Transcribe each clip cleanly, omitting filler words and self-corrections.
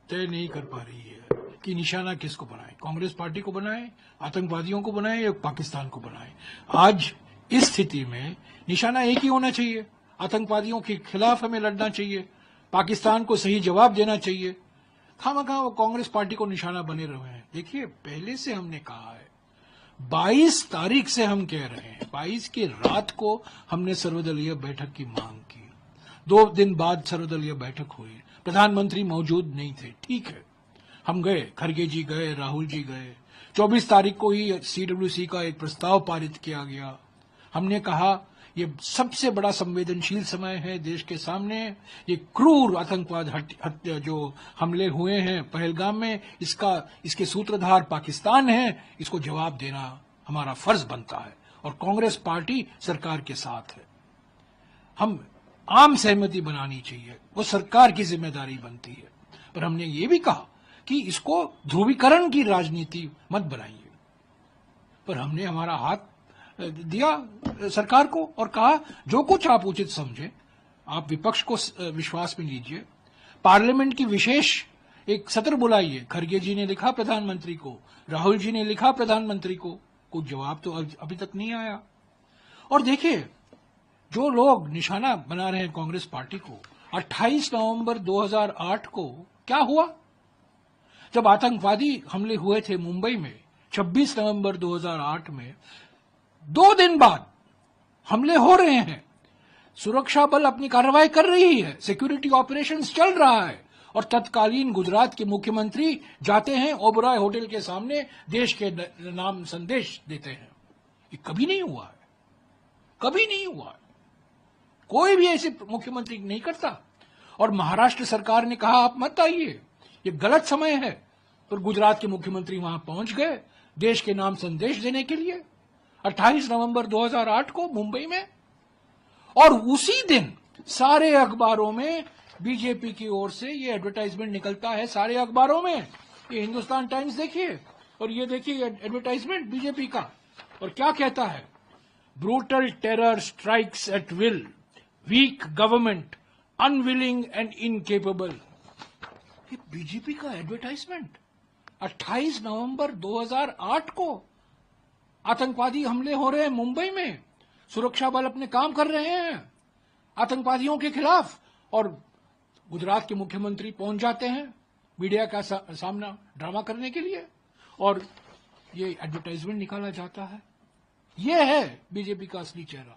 तय नहीं कर पा रही है कि निशाना किसको बनाए, कांग्रेस पार्टी को बनाए, आतंकवादियों को बनाए या पाकिस्तान को बनाए। आज इस स्थिति में निशाना एक ही होना चाहिए, आतंकवादियों के खिलाफ हमें लड़ना चाहिए, पाकिस्तान को सही जवाब देना चाहिए। खामखा वो कांग्रेस पार्टी को निशाना बने रहे हैं। देखिए, पहले से हमने कहा है, 22 तारीख से हम कह रहे हैं, 22 की रात को हमने सर्वदलीय बैठक की मांग की। 2 दिन बाद सर्वदलीय बैठक हुई, प्रधानमंत्री मौजूद नहीं थे, ठीक है, हम गए, खरगे जी गए, राहुल जी गए। 24 तारीख को ही सीडब्ल्यूसी का एक प्रस्ताव पारित किया गया। हमने कहा ये सबसे बड़ा संवेदनशील समय है देश के सामने, ये क्रूर आतंकवाद हत्या जो हमले हुए हैं पहलगाम में, इसके सूत्रधार पाकिस्तान है, इसको जवाब देना हमारा फर्ज बनता है और कांग्रेस पार्टी सरकार के साथ है। हम आम सहमति बनानी चाहिए, वो सरकार की जिम्मेदारी बनती है। पर हमने ये भी कहा कि इसको ध्रुवीकरण की राजनीति मत बनाइए। पर हमने हमारा हाथ दिया सरकार को और कहा जो कुछ आप उचित समझें, आप विपक्ष को विश्वास में लीजिए, पार्लियामेंट की विशेष एक सत्र बुलाइए। खरगे जी ने लिखा प्रधानमंत्री को, राहुल जी ने लिखा प्रधानमंत्री को, कुछ जवाब तो अभी तक नहीं आया। और देखिए, जो लोग निशाना बना रहे हैं कांग्रेस पार्टी को, 28 नवंबर 2008 को क्या हुआ? जब आतंकवादी हमले हुए थे मुंबई में 26 नवंबर 2008 में, 2 दिन बाद हमले हो रहे हैं, सुरक्षा बल अपनी कार्रवाई कर रही है, सिक्योरिटी ऑपरेशंस चल रहा है और तत्कालीन गुजरात के मुख्यमंत्री जाते हैं ओबराय होटल के सामने, देश के नाम संदेश देते हैं। ये कभी नहीं हुआ है, कभी नहीं हुआ है, कोई भी ऐसे मुख्यमंत्री नहीं करता। और महाराष्ट्र सरकार ने कहा आप मत आइए, ये गलत समय है, पर गुजरात के मुख्यमंत्री वहां पहुंच गए देश के नाम संदेश देने के लिए 28 नवंबर 2008 को मुंबई में। और उसी दिन सारे अखबारों में बीजेपी की ओर से ये एडवर्टाइजमेंट निकलता है, सारे अखबारों में। ये हिंदुस्तान टाइम्स देखिए और ये देखिए एडवर्टाइजमेंट बीजेपी का, और क्या कहता है? Brutal terror strikes at will, weak government unwilling and incapable. ये बीजेपी का एडवर्टाइजमेंट 28 नवंबर 2008 को। आतंकवादी हमले हो रहे हैं मुंबई में, सुरक्षा बल अपने काम कर रहे हैं आतंकवादियों के खिलाफ, और गुजरात के मुख्यमंत्री पहुंच जाते हैं मीडिया का सामना ड्रामा करने के लिए, और ये एडवर्टाइजमेंट निकाला जाता है। ये है बीजेपी का असली चेहरा।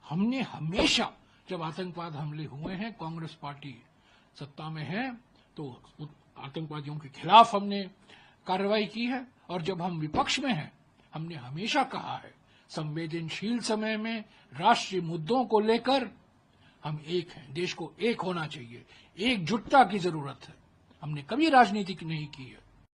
हमने हमेशा, जब आतंकवाद हमले हुए हैं, कांग्रेस पार्टी सत्ता में है, तो आतंकवादियों के खिलाफ हमने कार्रवाई की है। और जब हम विपक्ष में हैं, हमने हमेशा कहा है संवेदनशील समय में राष्ट्रीय मुद्दों को लेकर हम एक हैं, देश को एक होना चाहिए, एकजुटता की जरूरत है। हमने कभी राजनीति नहीं की है।